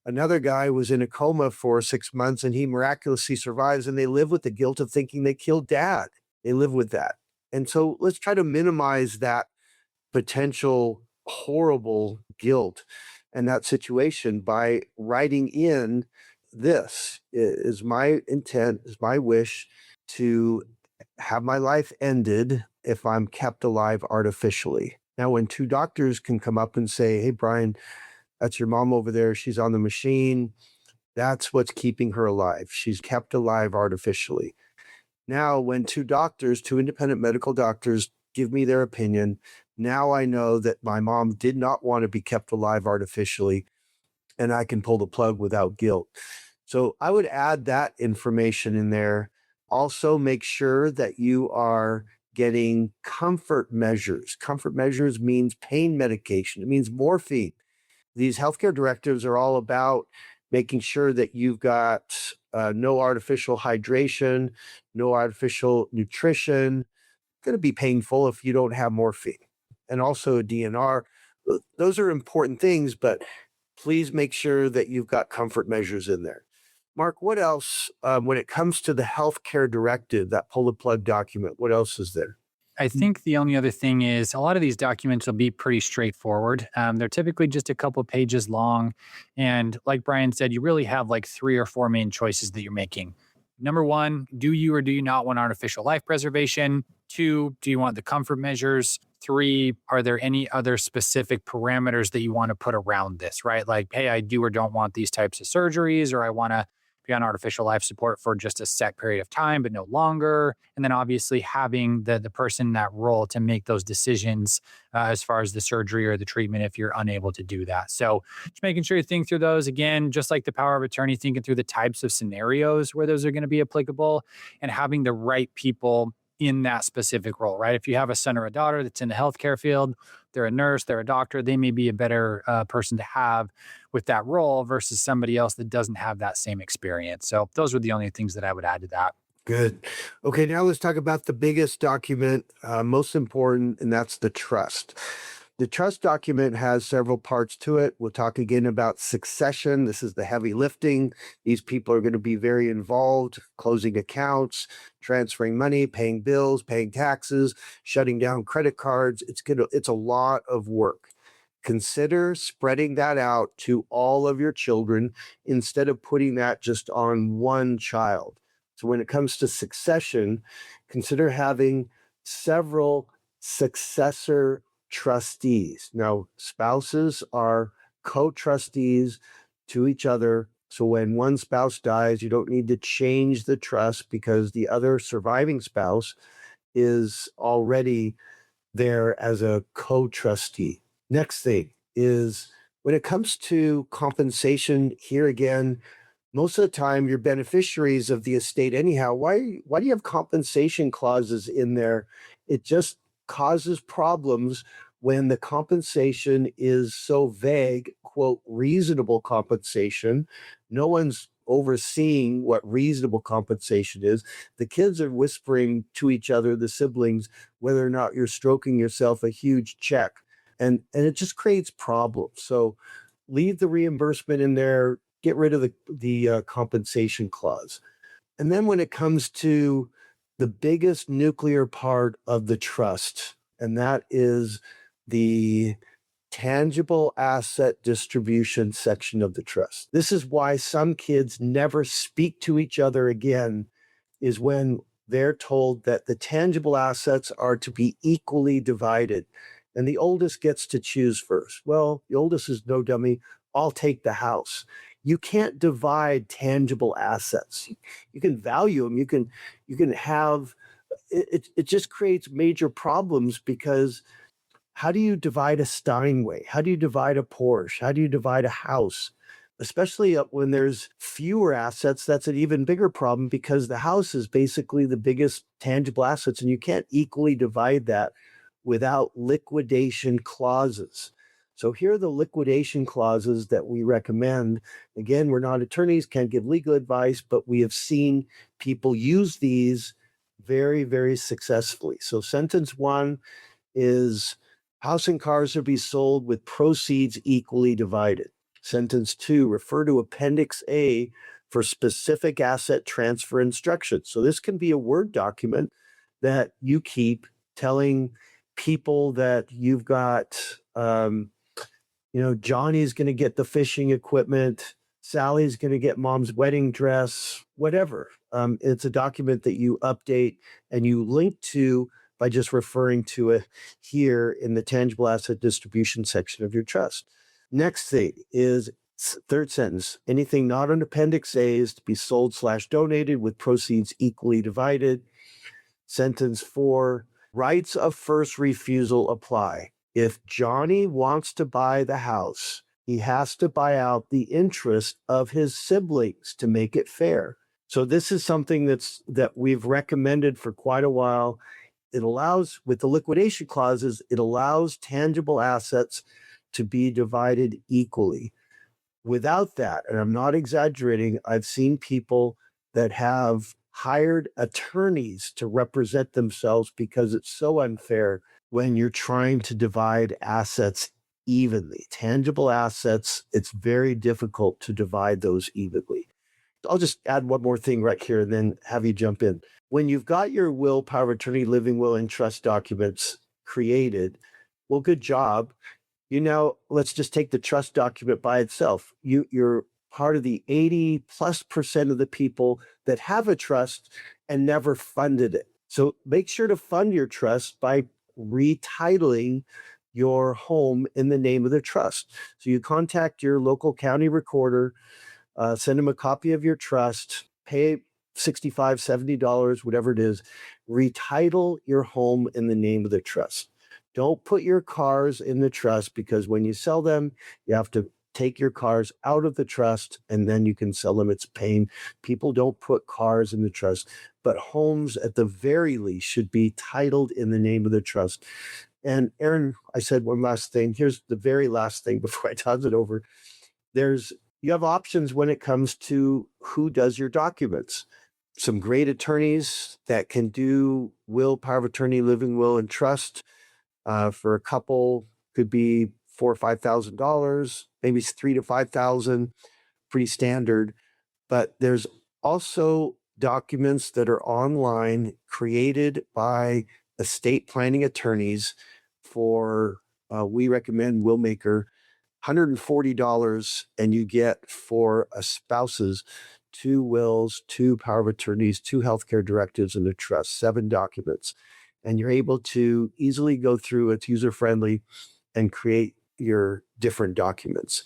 another guy was in a coma for 6 months and he miraculously survives, and they live with the guilt of thinking they killed dad. They live with that. And so let's try to minimize that potential horrible guilt and that situation by writing in this is my intent, is my wish to have my life ended if I'm kept alive artificially. Now, when two doctors can come up and say, hey, Brian, that's your mom over there. She's on the machine. That's what's keeping her alive. She's kept alive artificially. Now, when two independent medical doctors give me their opinion, now I know that my mom did not want to be kept alive artificially, and I can pull the plug without guilt. So I would add that information in there. Also, make sure that you are getting comfort measures. Comfort measures means pain medication. It means morphine. These healthcare directives are all about making sure that you've got no artificial hydration, no artificial nutrition. It's going to be painful if you don't have morphine. And also DNR. Those are important things, but please make sure that you've got comfort measures in there. Mark, what else, when it comes to the healthcare directive, that pull the plug document, what else is there? I think the only other thing is a lot of these documents will be pretty straightforward. They're typically just a couple pages long. And like Brian said, you really have like 3 or 4 main choices that you're making. Number 1, do you or do you not want artificial life preservation? 2, do you want the comfort measures? 3, are there any other specific parameters that you want to put around this, right? Like, hey, I do or don't want these types of surgeries, or I want to be on artificial life support for just a set period of time, but no longer. And then obviously having the person in that role to make those decisions as far as the surgery or the treatment if you're unable to do that. So just making sure you think through those, again, just like the power of attorney, thinking through the types of scenarios where those are going to be applicable and having the right people in that specific role, right? If you have a son or a daughter that's in the healthcare field, they're a nurse, they're a doctor, they may be a better person to have with that role versus somebody else that doesn't have that same experience. So those were the only things that I would add to that. Good. Okay, now let's talk about the biggest document, most important, and that's the trust. The trust document has several parts to it. We'll talk again about succession. This is the heavy lifting. These people are going to be very involved, closing accounts, transferring money, paying bills, paying taxes, shutting down credit cards. It's a lot of work. Consider spreading that out to all of your children instead of putting that just on one child. So when it comes to succession, consider having several successor trustees. Now, spouses are co-trustees to each other. So when one spouse dies, you don't need to change the trust because the other surviving spouse is already there as a co-trustee. Next thing is when it comes to compensation, here again, most of the time you're beneficiaries of the estate anyhow. Why do you have compensation clauses in there? It just causes problems when the compensation is so vague, quote, reasonable compensation. No one's overseeing what reasonable compensation is. The kids are whispering to each other, the siblings, whether or not you're stroking yourself a huge check. And it just creates problems. So leave the reimbursement in there, get rid of the compensation clause. And then when it comes to the biggest nuclear part of the trust, and that is the tangible asset distribution section of the trust. This is why some kids never speak to each other again, is when they're told that the tangible assets are to be equally divided. And the oldest gets to choose first. Well, the oldest is no dummy. I'll take the house. You can't divide tangible assets. You can value them. You can have it. It just creates major problems, because how do you divide a Steinway? How do you divide a Porsche? How do you divide a house? Especially when there's fewer assets, that's an even bigger problem, because the house is basically the biggest tangible assets, and you can't equally divide that without liquidation clauses. So here are the liquidation clauses that we recommend. Again, we're not attorneys, can't give legal advice, but we have seen people use these very, very successfully. So sentence 1 is house and cars are to be sold with proceeds equally divided. Sentence 2, refer to Appendix A for specific asset transfer instructions. So this can be a Word document that you keep telling people that you've got, Johnny's going to get the fishing equipment, Sally's going to get mom's wedding dress, whatever. It's a document that you update and you link to by just referring to it here in the tangible asset distribution section of your trust. Next thing is third sentence. Anything not on Appendix A is to be sold/donated with proceeds equally divided. Sentence 4, rights of first refusal apply. If Johnny wants to buy the house, he has to buy out the interest of his siblings to make it fair. So this is something that we've recommended for quite a while. It allows, with the liquidation clauses, it allows tangible assets to be divided equally. Without that, and I'm not exaggerating, I've seen people that have hired attorneys to represent themselves because it's so unfair when you're trying to divide assets evenly. Tangible assets, it's very difficult to divide those evenly. I'll just add one more thing right here and then have you jump in. When you've got your will, power of attorney, living will, and trust documents created, well, good job. Let's just take the trust document by itself. You're part of the 80+% of the people that have a trust and never funded it. So make sure to fund your trust by retitling your home in the name of the trust. So you contact your local county recorder, send them a copy of your trust, pay $65, $70, whatever it is, retitle your home in the name of the trust. Don't put your cars in the trust, because when you sell them, you have to take your cars out of the trust and then you can sell them. It's a pain. People don't put cars in the trust, but homes at the very least should be titled in the name of the trust. And Arrin, I said one last thing. Here's the very last thing before I toss it over. You have options when it comes to who does your documents. Some great attorneys that can do will, power of attorney, living will, and trust. For a couple, could be $4,000 or $5,000, maybe $3,000 to $5,000, pretty standard. But there's also documents that are online created by estate planning attorneys for, we recommend Willmaker, $140, and you get for a spouse's 2 wills, 2 power of attorneys, 2 healthcare directives, and a trust, 7 documents. And you're able to easily go through, it's user-friendly, and create your different documents.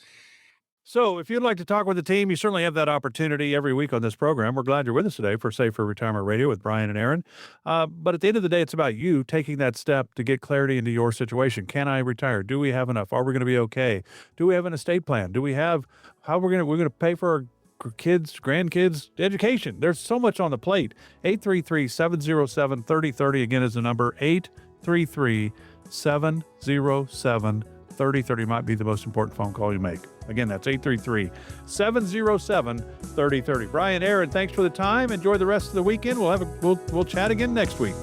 So if you'd like to talk with the team, you certainly have that opportunity every week on this program. We're glad you're with us today for Safer Retirement Radio with Brian and Arrin. But at the end of the day, it's about you taking that step to get clarity into your situation. Can I retire? Do we have enough? Are we going to be okay? Do we have an estate plan? Do we have, we're going to pay for our kids, grandkids, education? There's so much on the plate. 833-707-3030 again is the number. 833-707-3030 might be the most important phone call you make. Again, that's 833-707-3030. Brian, Arrin, thanks for the time. Enjoy the rest of the weekend. We'll chat again next week.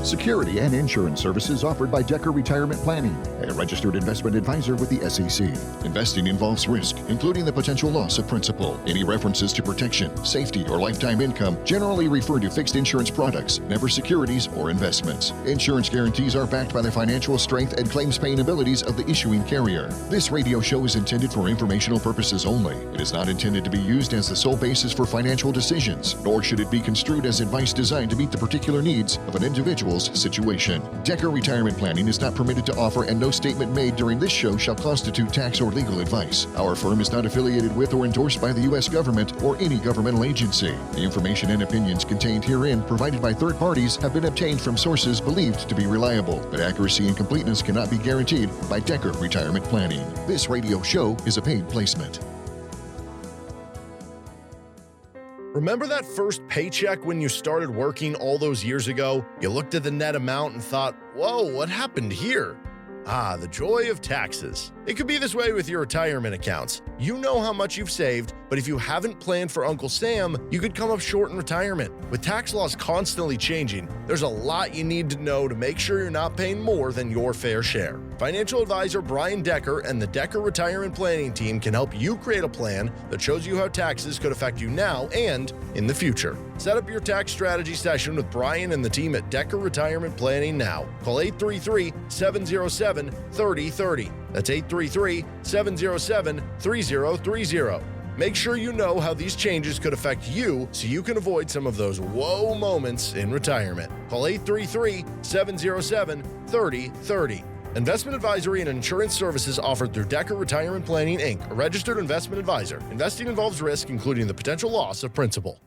Security and insurance services offered by Decker Retirement Planning, a registered investment advisor with the SEC. Investing involves risk, including the potential loss of principal. Any references to protection, safety, or lifetime income generally refer to fixed insurance products, never securities or investments. Insurance guarantees are backed by the financial strength and claims-paying abilities of the issuing carrier. This radio show is intended for informational purposes only. It is not intended to be used as the sole basis for financial decisions, nor should it be construed as advice designed to meet the particular needs of an individual's situation. Decker Retirement Planning is not permitted to offer, and no statement made during this show shall constitute tax or legal advice. Our firm is not affiliated with or endorsed by the U.S. government or any governmental agency. The information and opinions contained herein, provided by third parties, have been obtained from sources believed to be reliable, but accuracy and completeness cannot be guaranteed by Decker Retirement Planning. This radio show is a paid placement. Remember that first paycheck when you started working all those years ago? You looked at the net amount and thought, whoa, what happened here? Ah, the joy of taxes. It could be this way with your retirement accounts. You know how much you've saved, but if you haven't planned for Uncle Sam, you could come up short in retirement. With tax laws constantly changing, there's a lot you need to know to make sure you're not paying more than your fair share. Financial advisor Brian Decker and the Decker Retirement Planning Team can help you create a plan that shows you how taxes could affect you now and in the future. Set up your tax strategy session with Brian and the team at Decker Retirement Planning now. Call 833-707-3030. That's 833-707-3030. Make sure you know how these changes could affect you so you can avoid some of those whoa moments in retirement. Call 833-707-3030. Investment advisory and insurance services offered through Decker Retirement Planning, Inc., a registered investment advisor. Investing involves risk, including the potential loss of principal.